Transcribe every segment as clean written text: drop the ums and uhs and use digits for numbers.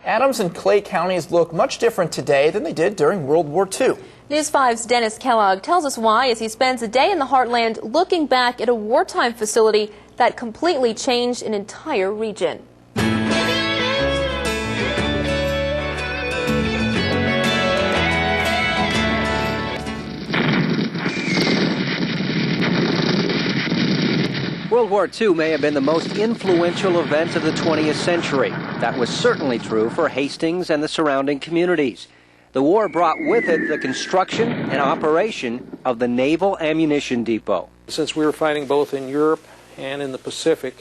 Adams and Clay counties look much different today than they did during World War II. News 5's Dennis Kellogg tells us why as he spends a day in the heartland looking back at a wartime facility that completely changed an entire region. World War II may have been the most influential event of the 20th century. That was certainly true for Hastings and the surrounding communities. The war brought with it the construction and operation of the Naval Ammunition Depot. Since we were fighting both in Europe and in the Pacific,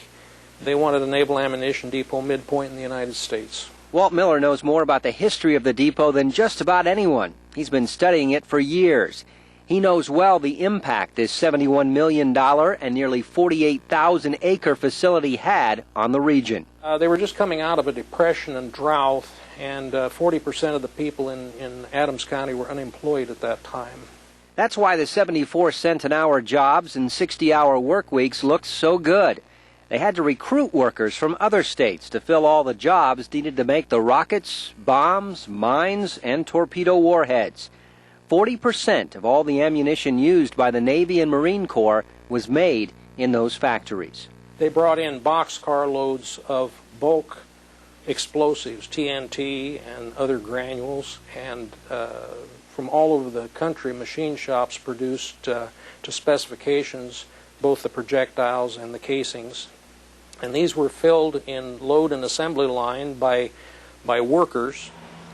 they wanted a naval ammunition depot midpoint in the United States. Walt Miller knows more about the history of the depot than just about anyone. He's been studying it for years. He knows well the impact this $71 million and nearly 48,000-acre facility had on the region. They were just coming out of a depression and drought, and 40% of the people in Adams County were unemployed at that time. That's why the 74-cent-an-hour jobs and 60-hour work weeks looked so good. They had to recruit workers from other states to fill all the jobs needed to make the rockets, bombs, mines, and torpedo warheads. 40% of all the ammunition used by the Navy and Marine Corps was made in those factories. They brought in boxcar loads of bulk explosives, TNT and other granules, and from all over the country, machine shops produced to specifications both the projectiles and the casings. And these were filled in load and assembly line by workers.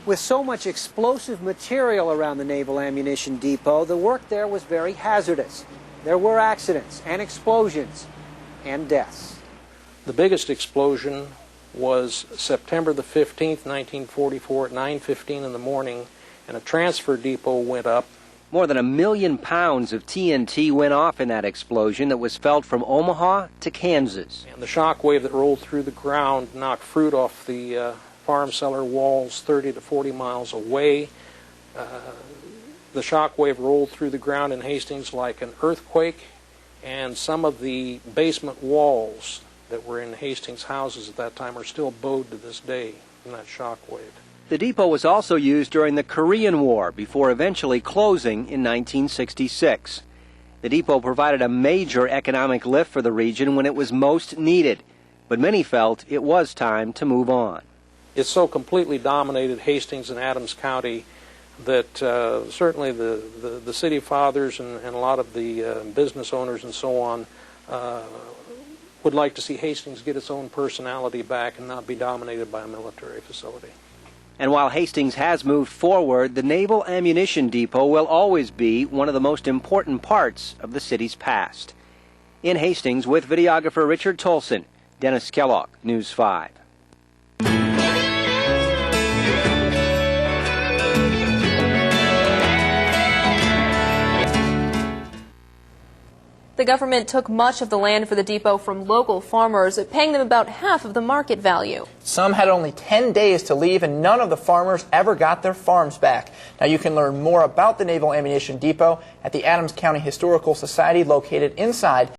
With so much explosive material around the Naval Ammunition Depot, the work there was very hazardous. There were accidents and explosions and deaths. The biggest explosion was September the 15th, 1944 at 9:15 in the morning, and a transfer depot went up. More than 1 million pounds of TNT went off in that explosion that was felt from Omaha to Kansas. And the shock wave that rolled through the ground knocked fruit off the farm cellar walls 30 to 40 miles away. The shock wave rolled through the ground in Hastings like an earthquake, and some of the basement walls that were in Hastings houses at that time are still bowed to this day from that shock wave. The depot was also used during the Korean War before eventually closing in 1966. The depot provided a major economic lift for the region when it was most needed, but many felt it was time to move on. It so completely dominated Hastings and Adams County that certainly the city fathers and a lot of the business owners and so on would like to see Hastings get its own personality back and not be dominated by a military facility. And while Hastings has moved forward, the Naval Ammunition Depot will always be one of the most important parts of the city's past. In Hastings, with videographer Richard Tolson, Dennis Kellogg, News 5. The government took much of the land for the depot from local farmers, paying them about half of the market value. Some had only 10 days to leave, and none of the farmers ever got their farms back. Now you can learn more about the Naval Ammunition Depot at the Adams County Historical Society located inside